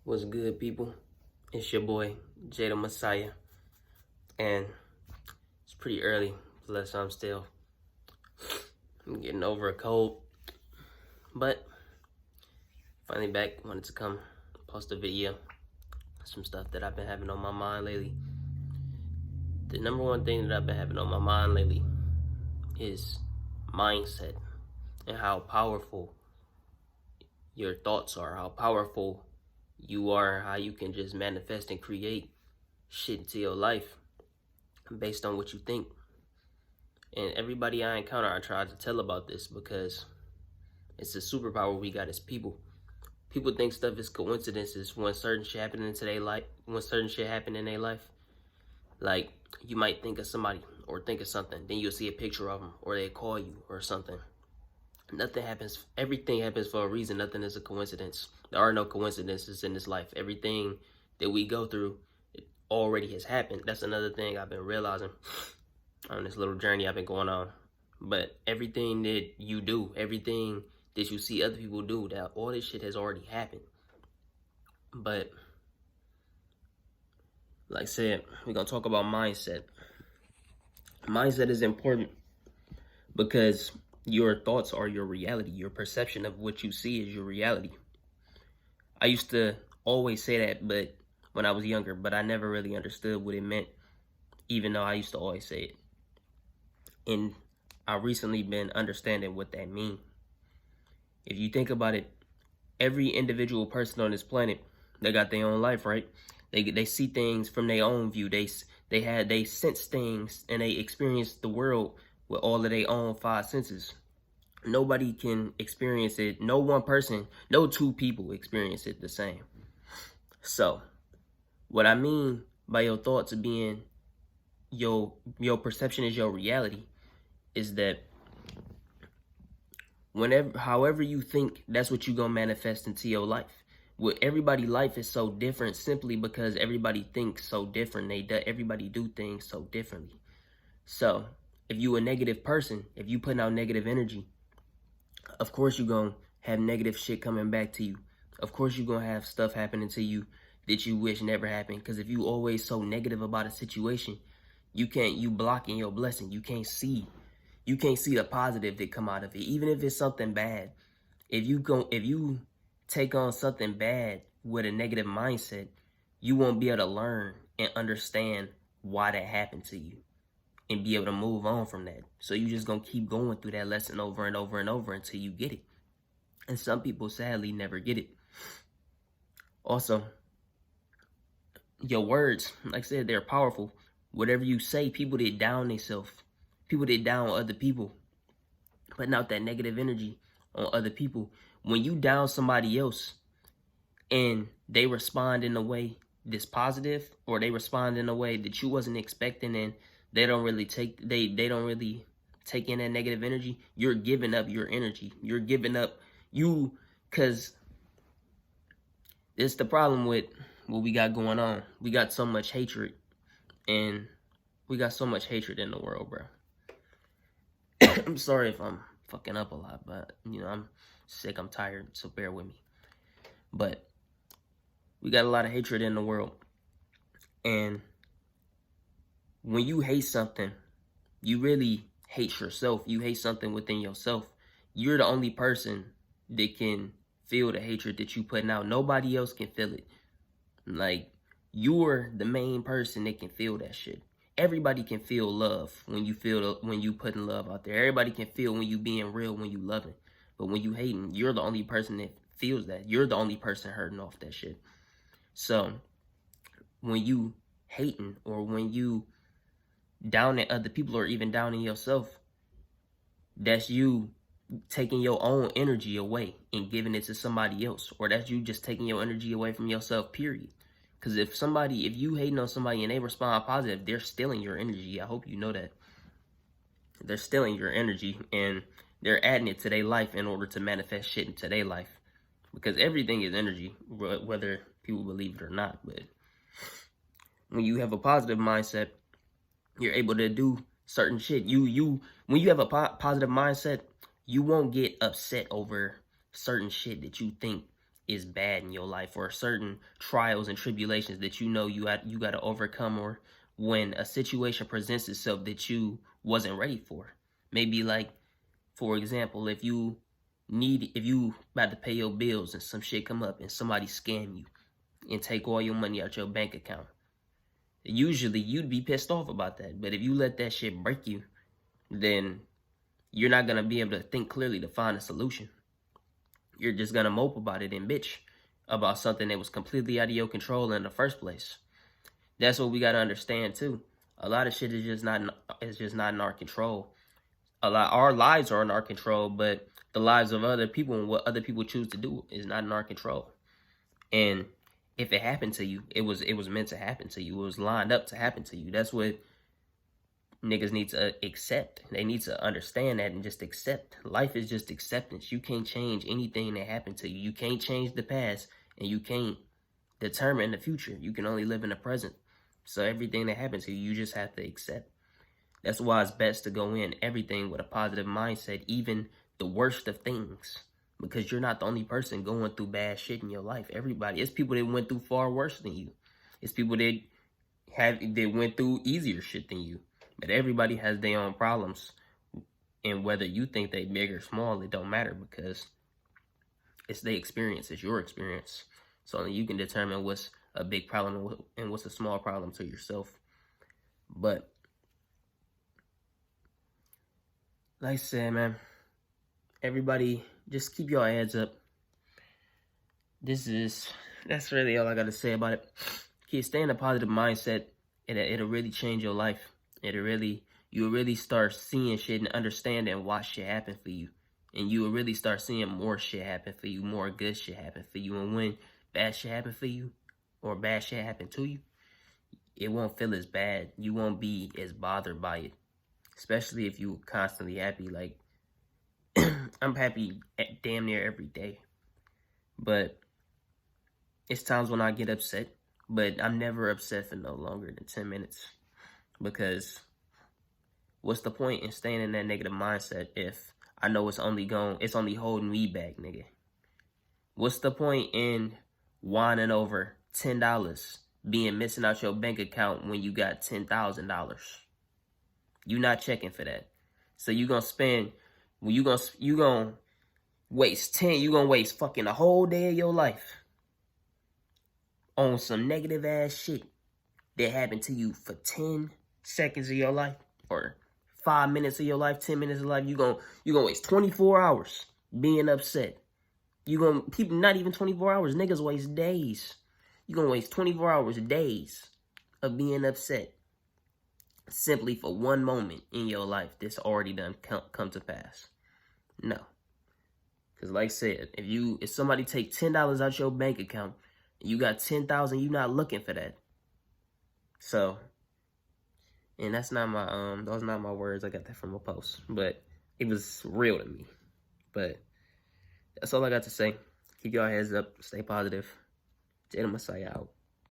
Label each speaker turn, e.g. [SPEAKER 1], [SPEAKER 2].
[SPEAKER 1] What's good, people? It's your boy, Jada Messiah, and it's pretty early, plus I'm getting over a cold, but finally back, wanted to come post a video, some stuff that I've been having on my mind lately. The number one thing that I've been having on my mind lately is mindset and how powerful your thoughts are, how powerful you are, how you can just manifest and create shit into your life based on what you think. And everybody I encounter, I try to tell about this because it's a superpower we got as people. People think stuff is coincidences when certain shit happen into their life. When certain shit happen in their life, like you might think of somebody or think of something, then you'll see a picture of them or they call you or something. Nothing happens. Everything happens for a reason. Nothing is a coincidence. There are no coincidences in this life. Everything that we go through, it already has happened. That's another thing I've been realizing on this little journey I've been going on. But everything that you do, everything that you see other people do, that all this shit has already happened. But like I said, we're gonna talk about mindset. Mindset is important because your thoughts are your reality. Your perception of what you see is your reality. I used to always say that, but when I was younger, but I never really understood what it meant, even though I used to always say it. And I recently been understanding what that means. If you think about it, every individual person on this planet, they got their own life, right? They see things from their own view. They sense things and they experience the world with all of their own five senses. Nobody can experience it. No one person, no two people experience it the same. So, what I mean by your thoughts being your perception is your reality is that however you think, that's what you gonna manifest into your life. With everybody, life is so different simply because everybody thinks so different. Everybody do things so differently. So if you a negative person, if you putting out negative energy, of course you gonna have negative shit coming back to you. Of course you gonna have stuff happening to you that you wish never happened. Because if you always so negative about a situation, you blocking your blessing. You can't see the positive that come out of it, even if it's something bad. If you take on something bad with a negative mindset, you won't be able to learn and understand why that happened to you and be able to move on from that. So you just gonna keep going through that lesson over and over and over until you get it. And some people sadly never get it. Also, your words, like I said, they're powerful. Whatever you say, people that down themselves, people that down other people, putting out that negative energy on other people. When you down somebody else and they respond in a way that's positive, or they respond in a way that you wasn't expecting, and they don't really take in that negative energy, you're giving up your energy. You're giving up you, because it's the problem with what we got going on. We got so much hatred, and we got so much hatred in the world, bro. I'm sorry if I'm fucking up a lot, but I'm sick, I'm tired, so bear with me. But we got a lot of hatred in the world. And when you hate something, you really hate yourself. You hate something within yourself. You're the only person that can feel the hatred that you putting out. Nobody else can feel it. Like, you're the main person that can feel that shit. Everybody can feel love when you putting love out there. Everybody can feel when you being real, when you loving. But when you hating, you're the only person that feels that. You're the only person hurting off that shit. So when you hating, or when you down at other people, or even down in yourself, that's you taking your own energy away and giving it to somebody else. Or that's you just taking your energy away from yourself, period. Because if you hating on somebody and they respond positive, they're stealing your energy. I hope you know that. They're stealing your energy, and they're adding it to their life in order to manifest shit into their life. Because everything is energy, whether people believe it or not. But when you have a positive mindset, you're able to do certain shit. When you have a positive mindset, you won't get upset over certain shit that you think is bad in your life, or certain trials and tribulations that you know you got to overcome, or when a situation presents itself that you wasn't ready for. Maybe like, for example, if you about to pay your bills and some shit come up and somebody scam you and take all your money out your bank account. Usually you'd be pissed off about that. But if you let that shit break you, then you're not gonna be able to think clearly to find a solution. You're just gonna mope about it and bitch about something that was completely out of your control in the first place. That's what we gotta understand too. A lot of shit is just not in our control. Our lives are in our control, but the lives of other people and what other people choose to do is not in our control. And if it happened to you, it was meant to happen to you. It was lined up to happen to you. That's what niggas need to accept. They need to understand that and just accept. Life is just acceptance. You can't change anything that happened to you. You can't change the past, and you can't determine the future. You can only live in the present. So everything that happens to you, you just have to accept. That's why it's best to go in everything with a positive mindset, even the worst of things. Because you're not the only person going through bad shit in your life. Everybody, it's people that went through far worse than you. It's people that went through easier shit than you. But everybody has their own problems. And whether you think they big or small, it don't matter, because it's their experience, it's your experience. So you can determine what's a big problem and what's a small problem to yourself. But like I said, man, everybody just keep your heads up. That's really all I got to say about it. Stay in a positive mindset. It'll really change your life. You'll really start seeing shit and understand and watch shit happen for you. And you will really start seeing more shit happen for you, more good shit happen for you. And when bad shit happen for you, or bad shit happen to you, it won't feel as bad. You won't be as bothered by it. Especially if you constantly happy. Like, I'm happy damn near every day. But it's times when I get upset. But I'm never upset for no longer than 10 minutes. Because what's the point in staying in that negative mindset if I know it's only holding me back, nigga? What's the point in whining over $10 being missing out your bank account when you got $10,000? You're not checking for that. So you gonna waste fucking a whole day of your life on some negative ass shit that happened to you for 10 seconds of your life, or 5 minutes of your life, 10 minutes of life. You gonna waste 24 hours being upset. People, not even 24 hours, niggas waste days. You gonna waste 24 hours, days of being upset simply for one moment in your life that's already done come to pass. No. Because like I said, if somebody take $10 out your bank account and you got 10,000, you not looking for that. So, and that's not my those not my words. I got that from a post, but it was real to me. But that's all I got to say. Keep your heads up, stay positive. Jada Messiah out.